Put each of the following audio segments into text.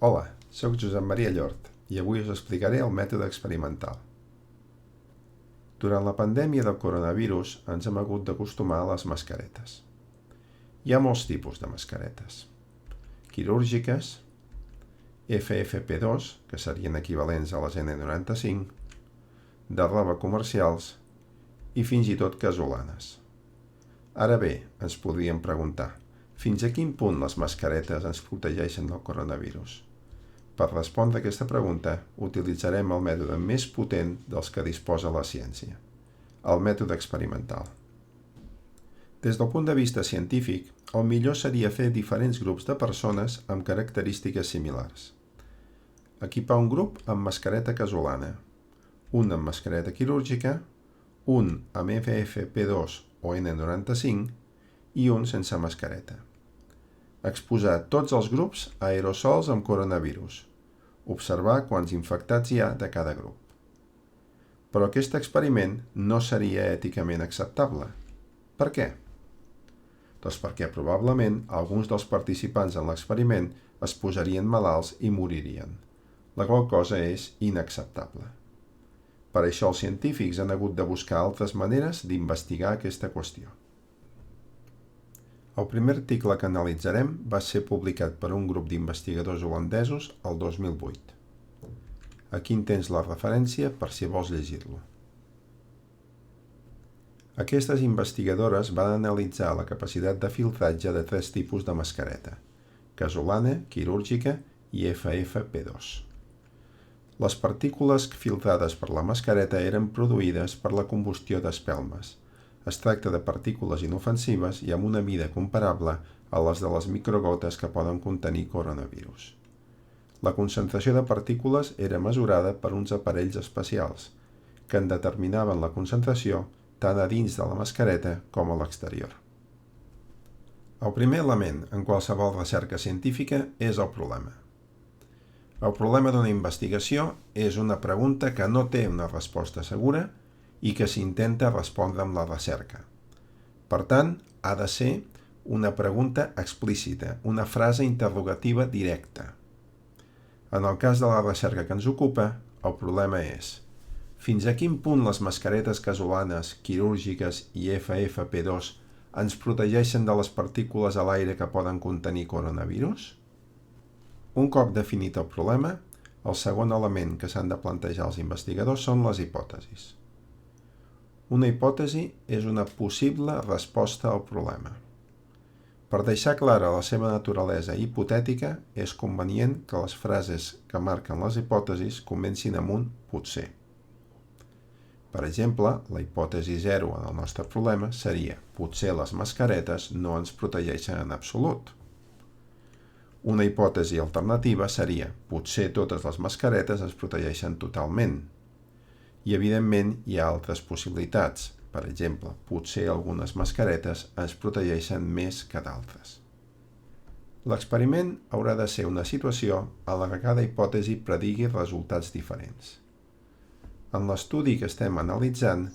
Hola, soc Josep Maria Llort i avui us explicaré el mètode experimental. Durant la pandèmia del coronavirus ens hem hagut d'acostumar a les mascaretes. Hi ha molts tipus de mascaretes. Quirúrgiques, FFP2, que serien equivalents a les N95, de roba comercials i fins i tot casolanes. Ara bé, ens podríem preguntar, fins a quin punt les mascaretes ens protegeixen del coronavirus? Per respondre a aquesta pregunta, utilitzarem el mètode més potent dels que disposa la ciència, el mètode experimental. Des del punt de vista científic, el millor seria fer diferents grups de persones amb característiques similars. Equipar un grup amb mascareta casolana, un amb mascareta quirúrgica, un amb FFP2 o N95 i un sense mascareta. Exposar tots els grups a aerosols amb coronavirus. Observar quants infectats hi ha de cada grup. Però aquest experiment no seria èticament acceptable. Per què? Doncs perquè probablement alguns dels participants en l'experiment es posarien malalts i moririen, la qual cosa és inacceptable. Per això els científics han hagut de buscar altres maneres d'investigar aquesta qüestió. El primer article que analitzarem va ser publicat per un grup d'investigadors holandesos el 2008. Aquí en tens la referència per si vols llegir-lo. Aquestes investigadores van analitzar la capacitat de filtratge de 3 tipus de mascareta: casolana, quirúrgica i FFP2. Les partícules filtrades per la mascareta eren produïdes per la combustió d'espelmes. Es tracta de partícules inofensives i amb una mida comparable a les de les microgotes que poden contenir coronavirus. La concentració de partícules era mesurada per uns aparells especials, que en determinaven la concentració tant a dins de la mascareta com a l'exterior. El primer element en qualsevol recerca científica és el problema. El problema d'una investigació és una pregunta que no té una resposta segura i que s'intenta respondre amb la recerca. Per tant, ha de ser una pregunta explícita, una frase interrogativa directa. En el cas de la recerca que ens ocupa, el problema és: fins a quin punt les mascaretes casolanes, quirúrgiques i FFP2 ens protegeixen de les partícules a l'aire que poden contenir coronavirus? Un cop definit el problema, el segon element que s'han de plantejar els investigadors són les hipòtesis. Una hipòtesi és una possible resposta al problema. Per deixar clara la seva naturalesa hipotètica, és convenient que les frases que marquen les hipòtesis comencin amb un potser. Per exemple, la hipòtesi 0 en el nostre problema seria: potser les mascaretes no ens protegeixen en absolut. Una hipòtesi alternativa seria: potser totes les mascaretes ens protegeixen totalment. I, evidentment, hi ha altres possibilitats. Per exemple, potser algunes mascaretes ens protegeixen més que d'altres. L'experiment haurà de ser una situació en la que cada hipòtesi predigui resultats diferents. En l'estudi que estem analitzant,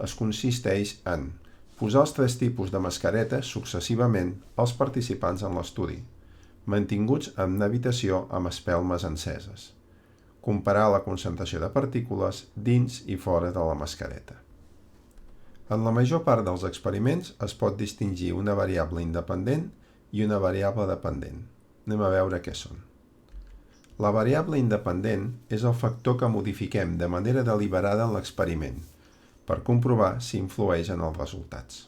es consisteix en posar els 3 tipus de mascaretes successivament als participants en l'estudi, mantinguts en una habitació amb espelmes enceses. Comparar la concentració de partícules dins i fora de la mascareta. En la major part dels experiments es pot distingir una variable independent i una variable dependent. Anem a veure què són. La variable independent és el factor que modifiquem de manera deliberada en l'experiment, per comprovar si influeix en els resultats.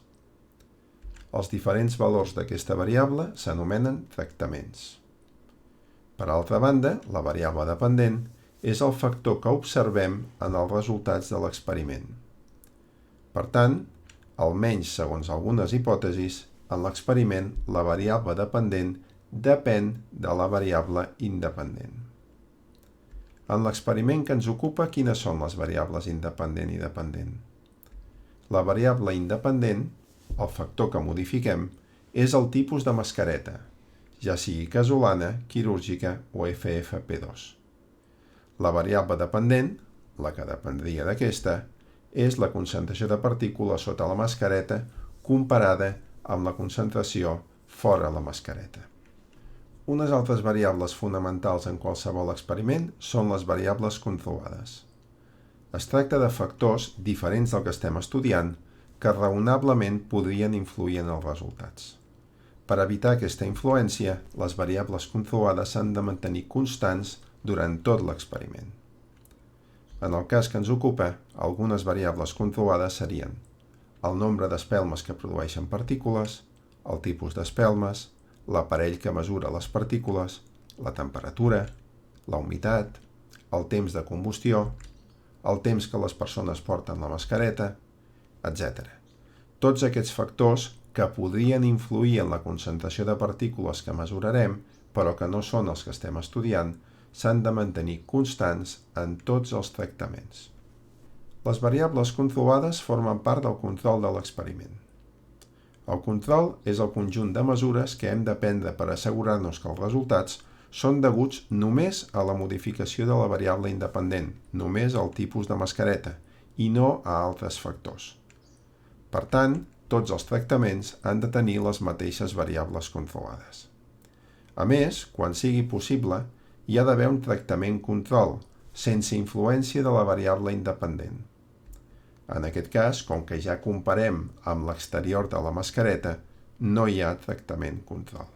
Els diferents valors d'aquesta variable s'anomenen tractaments. Per altra banda, la variable dependent és el factor que observem en els resultats de l'experiment. Per tant, almenys segons algunes hipòtesis, en l'experiment la variable dependent depèn de la variable independent. En l'experiment que ens ocupa, quines són les variables independent i dependent? La variable independent, el factor que modifiquem, és el tipus de mascareta, ja sigui casolana, quirúrgica o FFP2. La variable dependent, la que dependria d'aquesta, és la concentració de partícules sota la mascareta comparada amb la concentració fora la mascareta. Unes altres variables fonamentals en qualsevol experiment són les variables controlades. Es tracta de factors diferents del que estem estudiant que raonablement podrien influir en els resultats. Per evitar aquesta influència, les variables controlades s'han de mantenir constants durant tot l'experiment. En el cas que ens ocupa, algunes variables controlades serien el nombre d'espelmes que produeixen partícules, el tipus d'espelmes, l'aparell que mesura les partícules, la temperatura, la humitat, el temps de combustió, el temps que les persones porten la mascareta, etc. Tots aquests factors que podrien influir en la concentració de partícules que mesurarem, però que no són els que estem estudiant, s'han de mantenir constants en tots els tractaments. Les variables controlades formen part del control de l'experiment. El control és el conjunt de mesures que hem de prendre per assegurar-nos que els resultats són deguts només a la modificació de la variable independent, només al tipus de mascareta, i no a altres factors. Per tant, tots els tractaments han de tenir les mateixes variables controlades. A més, quan sigui possible, hi ha d'haver un tractament control, sense influència de la variable independent. En aquest cas, com que ja comparem amb l'exterior de la mascareta, no hi ha tractament control.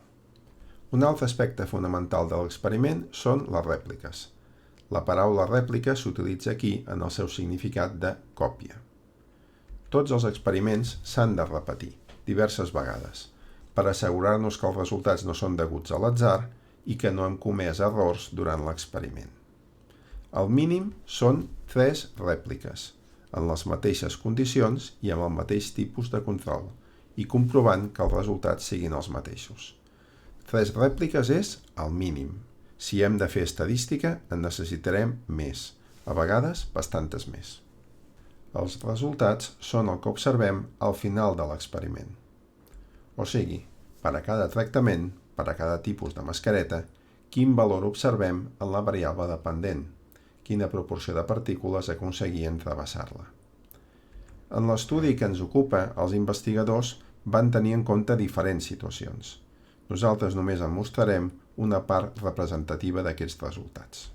Un altre aspecte fonamental de l'experiment són les rèpliques. La paraula rèplica s'utilitza aquí en el seu significat de còpia. Tots els experiments s'han de repetir diverses vegades per assegurar-nos que els resultats no són deguts a l'atzar i que no hem comès errors durant l'experiment. El mínim són 3 rèpliques, en les mateixes condicions i amb el mateix tipus de control, i comprovant que els resultats siguin els mateixos. 3 rèpliques és el mínim. Si hem de fer estadística, en necessitarem més, a vegades bastantes més. Els resultats són el que observem al final de l'experiment. O sigui, per a cada tractament, per a cada tipus de mascareta, quin valor observem en la variable dependent, quina proporció de partícules aconseguien travessar-la. En l'estudi que ens ocupa, els investigadors van tenir en compte diferents situacions. Nosaltres només en mostrarem una part representativa d'aquests resultats.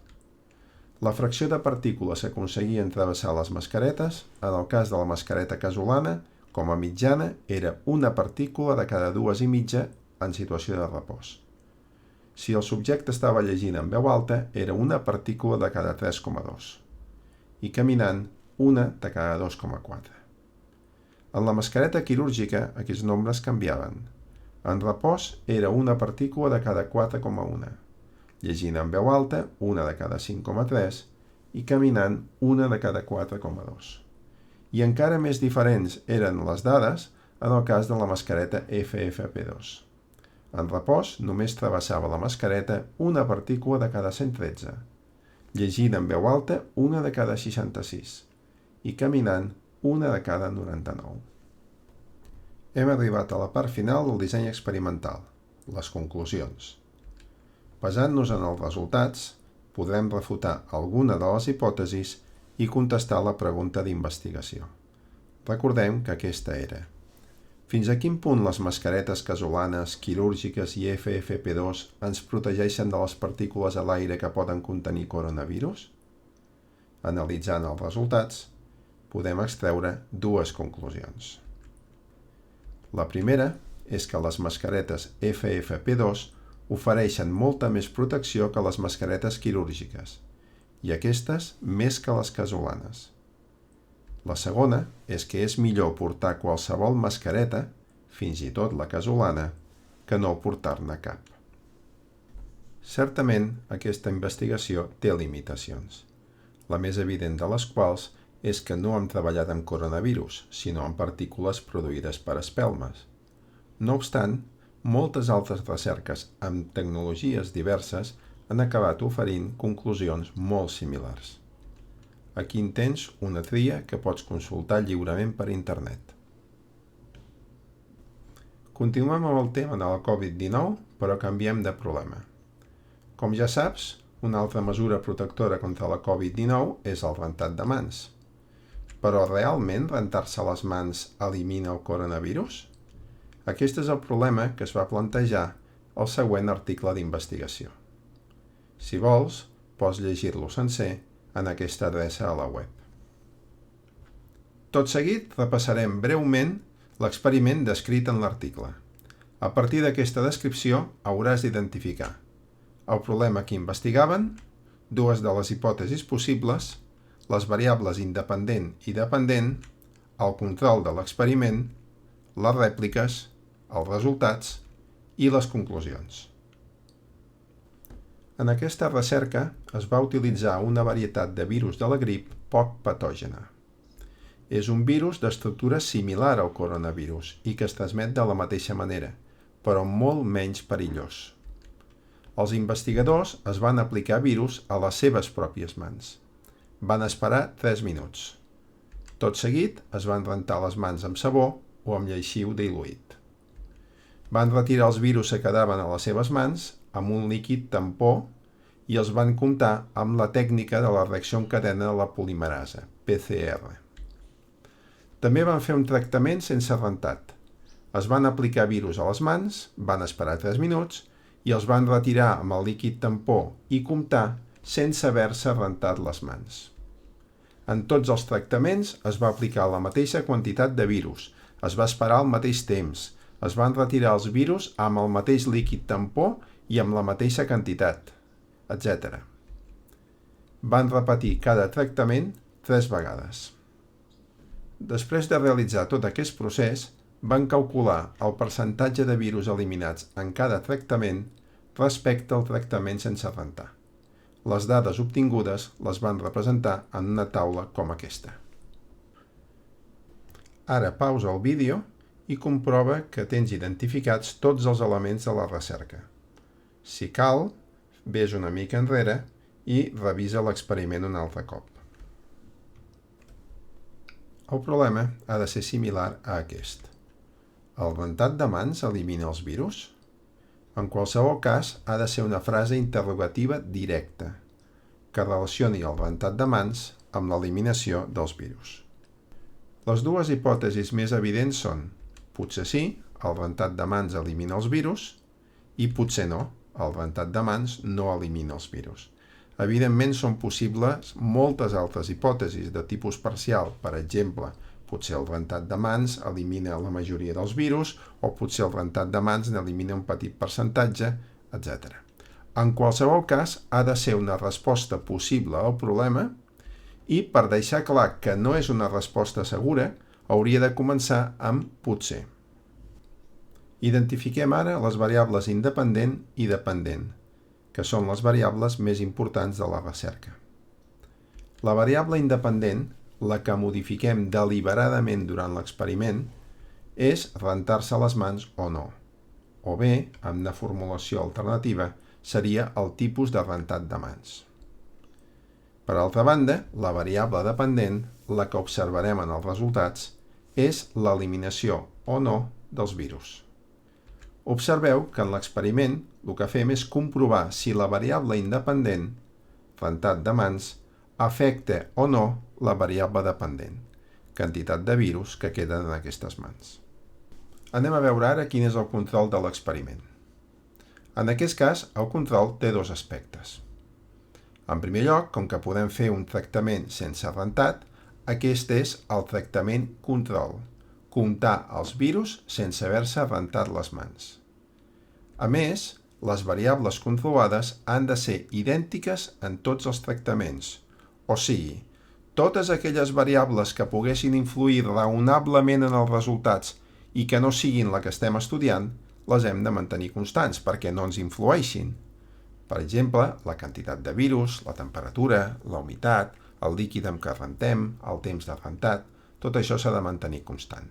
La fracció de partícules que aconseguien travessar les mascaretes, en el cas de la mascareta casolana, com a mitjana, era una partícula de cada 2,5 en situació de repòs. Si el subjecte estava llegint en veu alta, era una partícula de cada 3,2 i caminant, una de cada 2,4. En la mascareta quirúrgica, aquests nombres canviaven. En repòs era una partícula de cada 4,1, llegint en veu alta, una de cada 5,3 i caminant, una de cada 4,2. I encara més diferents eren les dades en el cas de la mascareta FFP2. En repòs, només travessava la mascareta una partícula de cada 113, llegint en veu alta una de cada 66 i caminant una de cada 99. Hem arribat a la part final del disseny experimental, les conclusions. Basant-nos en els resultats, podrem refutar alguna de les hipòtesis i contestar la pregunta d'investigació. Recordem que aquesta era: fins a quin punt les mascaretes casolanes, quirúrgiques i FFP2 ens protegeixen de les partícules a l'aire que poden contenir coronavirus? Analitzant els resultats, podem extreure 2 conclusions. La primera és que les mascaretes FFP2 ofereixen molta més protecció que les mascaretes quirúrgiques, i aquestes més que les casolanes. La segona és que és millor portar qualsevol mascareta, fins i tot la casolana, que no portar-ne cap. Certament, aquesta investigació té limitacions, la més evident de les quals és que no hem treballat amb coronavirus, sinó amb partícules produïdes per espelmes. No obstant, moltes altres recerques amb tecnologies diverses han acabat oferint conclusions molt similars. Aquí en tens una tria que pots consultar lliurement per internet. Continuem amb el tema de la Covid-19, però canviem de problema. Com ja saps, una altra mesura protectora contra la Covid-19 és el rentat de mans. Però realment rentar-se les mans elimina el coronavirus? Aquest és el problema que es va plantejar el següent article d'investigació. Si vols, pots llegir-lo sencer en aquesta adreça a la web. Tot seguit repassarem breument l'experiment descrit en l'article. A partir d'aquesta descripció hauràs d'identificar el problema que investigaven, dues de les hipòtesis possibles, les variables independent i dependent, el control de l'experiment, les rèpliques, els resultats i les conclusions. En aquesta recerca es va utilitzar una varietat de virus de la grip poc patògena. És un virus d'estructura similar al coronavirus i que es transmet de la mateixa manera, però molt menys perillós. Els investigadors es van aplicar virus a les seves pròpies mans. Van esperar 3 minuts. Tot seguit es van rentar les mans amb sabó o amb lleixiu diluït. Van retirar els virus que quedaven a les seves mans amb un líquid tampó i els van comptar amb la tècnica de la reacció en cadena de la polimerasa, PCR. També van fer un tractament sense rentat. Es van aplicar virus a les mans, van esperar 3 minuts i els van retirar amb el líquid tampó i comptar sense haver-se rentat les mans. En tots els tractaments es va aplicar la mateixa quantitat de virus, es va esperar al mateix temps, es van retirar els virus amb el mateix líquid tampó i amb la mateixa quantitat, etc. Van repetir cada tractament 3 vegades. Després de realitzar tot aquest procés, van calcular el percentatge de virus eliminats en cada tractament respecte al tractament sense rentar. Les dades obtingudes les van representar en una taula com aquesta. Ara pausa el vídeo i comprova que tens identificats tots els elements de la recerca. Si cal, vés una mica enrere i revisa l'experiment un altre cop. El problema ha de ser similar a aquest. El rentat de mans elimina els virus? En qualsevol cas, ha de ser una frase interrogativa directa, que relacioni el rentat de mans amb l'eliminació dels virus. Les dues hipòtesis més evidents són: potser sí, el rentat de mans elimina els virus, i potser no, el rentat de mans no elimina els virus. Evidentment, són possibles moltes altres hipòtesis de tipus parcial, per exemple, potser el rentat de mans elimina la majoria dels virus o potser el rentat de mans n'elimina un petit percentatge, etc. En qualsevol cas, ha de ser una resposta possible al problema i, per deixar clar que no és una resposta segura, hauria de començar amb potser. Identifiquem ara les variables independent i dependent, que són les variables més importants de la recerca. La variable independent, la que modifiquem deliberadament durant l'experiment, és rentar-se les mans o no. O bé, amb una formulació alternativa, seria el tipus de rentat de mans. Per altra banda, la variable dependent, la que observarem en els resultats, és l'eliminació o no dels virus. Observeu que en l'experiment el que fem és comprovar si la variable independent, rentat de mans, afecta o no la variable dependent, quantitat de virus que queden en aquestes mans. Anem a veure ara quin és el control de l'experiment. En aquest cas, el control té dos aspectes. En primer lloc, com que podem fer un tractament sense rentat, aquest és el tractament control, comptar els virus sense haver-se rentat les mans. A més, les variables controlades han de ser idèntiques en tots els tractaments, o sigui, totes aquelles variables que poguessin influir raonablement en els resultats i que no siguin la que estem estudiant, les hem de mantenir constants perquè no ens influeixin. Per exemple, la quantitat de virus, la temperatura, la humitat, el líquid amb què rentem, el temps de rentat, tot això s'ha de mantenir constant.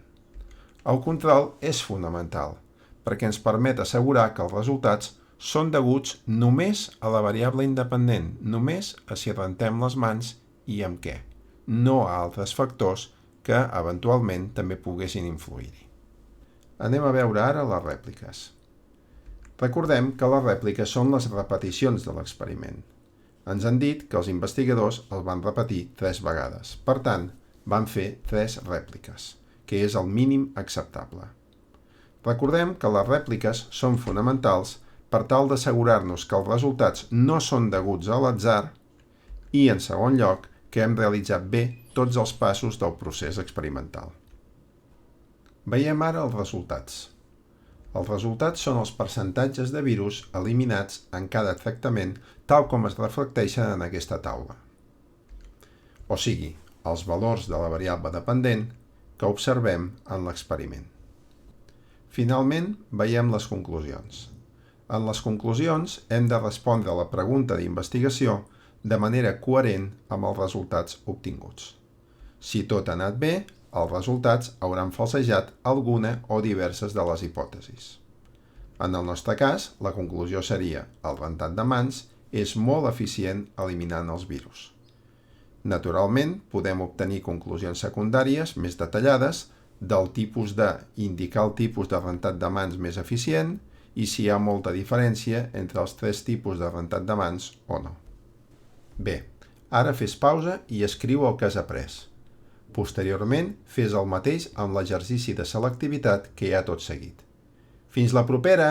El control és fonamental perquè ens permet assegurar que els resultats són deguts només a la variable independent, només a si rentem les mans i amb què, no a altres factors que eventualment també poguessin influir-hi. Anem a veure ara les rèpliques. Recordem que les rèpliques són les repeticions de l'experiment. Ens han dit que els investigadors el van repetir 3 vegades. Per tant, van fer 3 rèpliques, que és el mínim acceptable. Recordem que les rèpliques són fonamentals per tal d'assegurar-nos que els resultats no són deguts a l'atzar i, en segon lloc, que hem realitzat bé tots els passos del procés experimental. Veiem ara els resultats. Els resultats són els percentatges de virus eliminats en cada tractament tal com es reflecteixen en aquesta taula. O sigui, els valors de la variable dependent que observem en l'experiment. Finalment, veiem les conclusions. En les conclusions hem de respondre a la pregunta d'investigació de manera coherent amb els resultats obtinguts. Si tot ha anat bé, els resultats hauran falsejat alguna o diverses de les hipòtesis. En el nostre cas, la conclusió seria: el rentat de mans és molt eficient eliminant els virus. Naturalment, podem obtenir conclusions secundàries més detallades del tipus de indicar el tipus de rentat de mans més eficient i si hi ha molta diferència entre els 3 tipus de rentat de mans o no. Bé, ara fes pausa i escriu el que has après. Posteriorment, fes el mateix amb l'exercici de selectivitat que hi ha tot seguit. Fins la propera!